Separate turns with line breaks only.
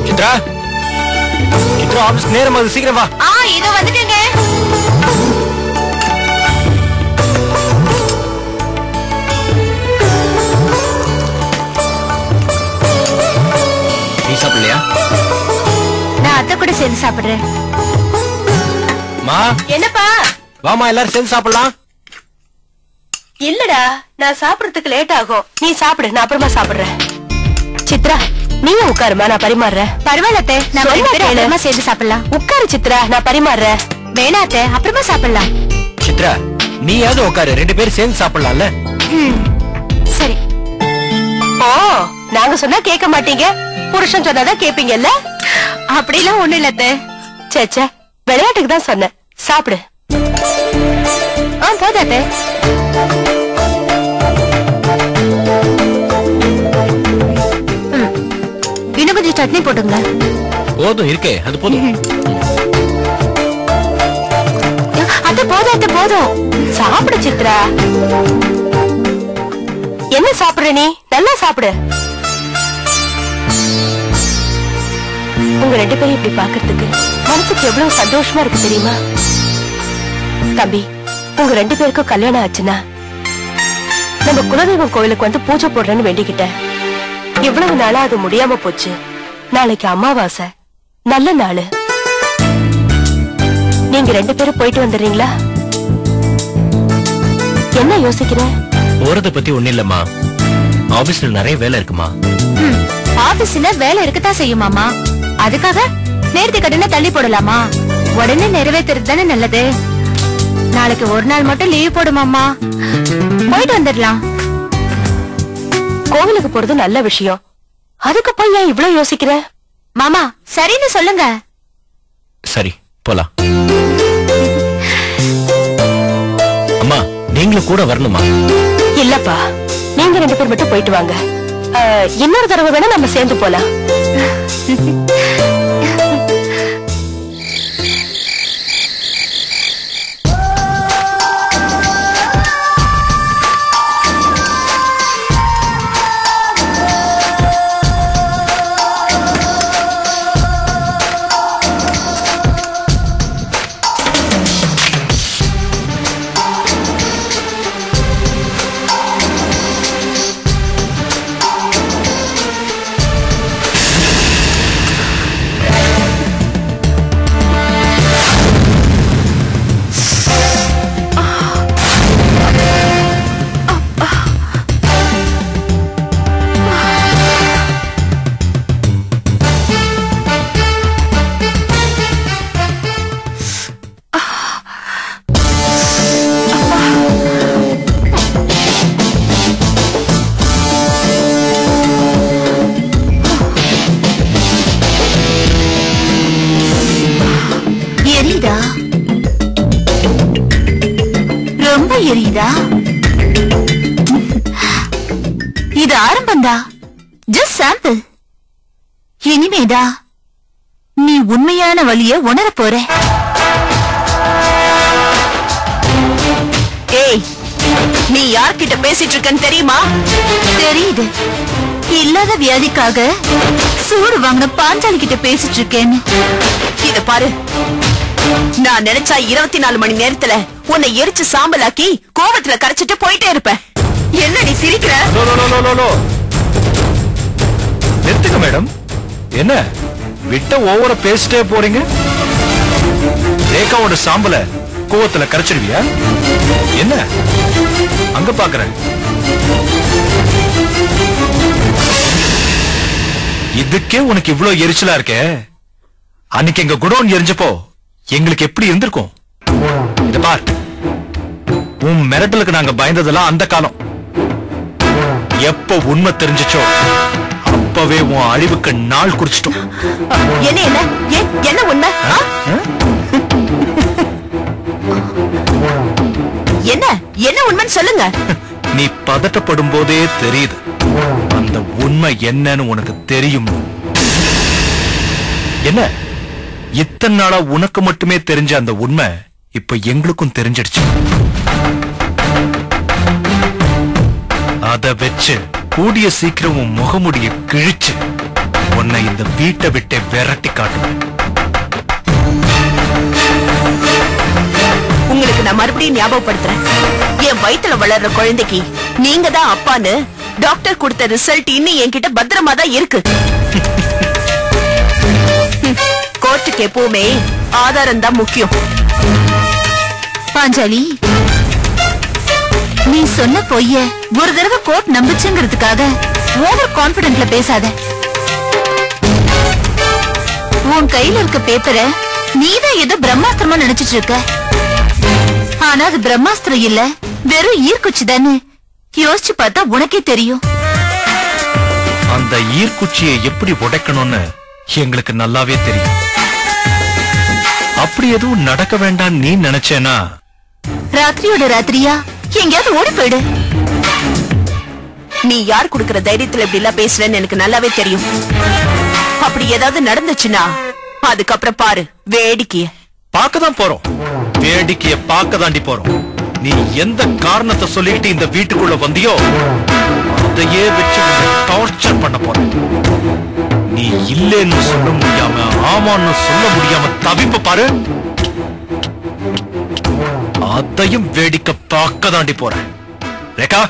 Chitra Chitra office நேரம் அது சீக்கிரம் வா.
இதோ வந்துட்டேங்க.
நீ சாப்பிடலையா?
நான் அத்தை கூட சேர்ந்து சாப்பிடுறேன்.
மா
என்னப்பா?
வாமா எல்லாரும் சேர்ந்து சாப்பிடலாம்.
இல்லடா நான் சாப்பிடுறதுக்கு லேட் ஆகும். நீ சாப்பிடு, நான் அப்புறமா சாப்பிடுறேன். சித்ரா நீயும் உட்காருமா, நான் பரிமாறுறேன். பரவாயில்ல, நான் அப்புறமா சேர்ந்து சாப்பிடலாம். உட்காரு சித்ரா, நான் பரிமாறுறேன். வேணாத்த, அப்புறமா சாப்பிடலாம்.
சித்ரா நீயாவது உட்காரு, 2 பேரும் சேர்ந்து சாப்பிடலாம்ல.
சரி. ஓ நாங்க சொன்னா கேட்க மாட்டீங்க, புருஷன் சொன்னாதான் கேப்பீங்கல்ல? அப்படிலாம் ஒண்ணு இல்ல. சேச்சே, விளையாட்டுக்கு தான் சொன்னேன். சாப்பிடு. போதாத்த. இன்னும் கொஞ்சம் சட்னி போட்டுங்க.
போதும் இருக்கே, அது போதும்.
அது போதும், அது போதும். சாப்பிடு சித்ரா. என்ன சாப்பிடுற நீ? நல்லா சாப்பிடு. உங்க 2 பேரும் இப்படி பாக்குறதுக்கு மனசுக்கு எவ்வளவு சந்தோஷமா இருக்கு தெரியுமா? தம்பி, உங்க 2 பேருக்கும் கல்யாணம் ஆச்சுன்னா நம்ம குலதெய்வம் கோயிலுக்கு வந்து பூஜை போடுறேன்னு வேண்டிக்கிட்டேன். எவ்வளவு நாளா அது முடியாம போச்சு. நாளைக்கு அமாவாசை, நல்ல நாள். நீங்க 2 பேரும் போயிட்டு வந்துடுறீங்களா? என்ன யோசிக்கிற?
போறத பத்தி ஒண்ணு இல்லம்மா, ஆபீஸ்ல நிறைய வேலை இருக்குமா.
ஆபீஸ்ல வேலை இருக்கத்தான் செய்யுமாமா. அதுக்காக நேர்த்தி கடனை தள்ளி போடலாமா? உடனே நிறைவேற்றுறது தானே நல்லது. நாளைக்கு ஒரு நாள் மட்டும் லீவ் போடுமாமா, போயிட்டு வந்துடலாம். கோவிலுக்கு போறது நல்ல விஷயம், அதுக்கு போய் ஏன் இவ்வளவு யோசிக்கிற? மாமா சரின்னு சொல்லுங்க.
சரி போலாம். அம்மா நீங்களும் கூட வரணுமா?
இல்லப்பா, நீங்க 2 பேர் மட்டும் போயிட்டு வாங்க. இன்னொரு தடவை வேணா நம்ம சேர்ந்து போலாம். ரொம்ப எரியுதா? இது ஆரம்பம்தா, ஜஸ்ட் சாம்பிள். இனிமேதா நீ உண்மையான வலிய உணர போற. ஏய், நீ யார்கிட்ட பேசிட்டு இருக்கன்னு தெரியுமா? தெரியுது. இல்லாத வியாதிக்காக சூடு வாங்கின பாஞ்சாலி கிட்ட பேசிட்டு இருக்கேன்னு. இத பாரு, நான் நினைச்சா 24 மணி நேரத்துல உன்னை எரிச்சு சாம்பலாக்கி கோவத்துல கரைச்சிட்டு போயிட்டே இருப்பேன். என்ன நீ சிரிக்கிற?
நிறுத்துங்க மேடம். என்ன விட்ட ஓவர பேசிட்டே போறீங்க? ரேகாவோட சாம்பல கோவத்துல கரைச்சிருவியா? என்ன அங்க பாக்குறேன்? இதுக்கே உனக்கு இவ்வளவு எரிச்சலா இருக்க? அன்னைக்கு எங்க குடோன் எரிஞ்சப்போ எங்களுக்கு எப்படி இருந்திருக்கும்? இத பார், உன் மிரட்டலுக்கு நாங்க பயந்ததெல்லாம் அந்த காலம். எப்ப உண்மை தெரிஞ்சிச்சோ அப்பவே உன் அழிவுக்கு நாள் குறிச்சிட்டோம்.
என்ன என்ன என்ன உண்மை? என்ன என்ன உண்மைன்னு சொல்லுங்க.
நீ பதட்டப்படும் போதே தெரியுது அந்த உண்மை என்னன்னு உனக்கு தெரியும். என்ன இத்தனை நாளா உனக்கு மட்டுமே தெரிஞ்ச அந்த உண்மை இப்ப எங்களுக்கும் தெரிஞ்சிடுச்சு. அத வச்சு கூடிய சீக்கிரம் உன் முகமுடிய கிழிச்சு உன்னை இந்த வீட்டை விட்டு விரட்டி காட்டுவேன்.
உங்களுக்கு நான் மறுபடியும் ஞாபகப்படுத்துறேன், என் வயித்துல வளர்ற குழந்தைக்கு நீங்க தான் அப்பான்னு டாக்டர் கொடுத்த ரிசல்ட் இன்னும் என்கிட்ட பத்திரமா தான் இருக்கு. கோர்ட்டுக்கு எப்பவுமே ஆதாரம் தான் முக்கியம். பாஞ்சாலி, நீ சொன்ன பொய்ய ஒரு தடவை கோர்ட் நம்புச்சுங்கிறதுக்காக ஓவர் கான்பிடென்ட்ல பேசாத. உன் கையில இருக்க பேப்பரை நீதான் ஏதோ பிரம்மாஸ்திரமா நினைச்சிட்டு இருக்க. ஆனா அது பிரம்மாஸ்திரம் இல்ல, வெறும் ஈர்க்குச்சி தானே. யோசிச்சு பார்த்தா உனக்கே தெரியும்.
அந்த ஈர்க்குச்சியை எப்படி உடைக்கணும்னு எங்களுக்கு நல்லாவே தெரியும். அப்படி எதுவும் நடக்க வேண்டாம் நீ நினைச்சேனா
ராத்திரியோட ராத்திரியா எங்கேயாவது ஓடி போயிடு. நீ யார் குடுக்கிற தைரியத்துல இப்படி எல்லாம் பேசுறேன்னு எனக்கு நல்லாவே தெரியும். அப்படி ஏதாவது நடந்துச்சுன்னா அதுக்கப்புறம் பாரு வேடிக்கைய.
பார்க்கதான் போறோம், வேடிக்கைய பார்க்க தாண்டி போறோம். நீ எந்த காரணத்தை சொல்லிட்டு இந்த வீட்டுக்குள்ள வந்தியோ அதையே வச்சு டார்ச்சர் பண்ண போற. நீ இல்லைன்னு சொல்ல முடியாம ஆமான்னு சொல்ல முடியாம தவிப்ப பாரு, அதையும் வேடிக்கை பார்க்க தாண்டி போற. ரேகா,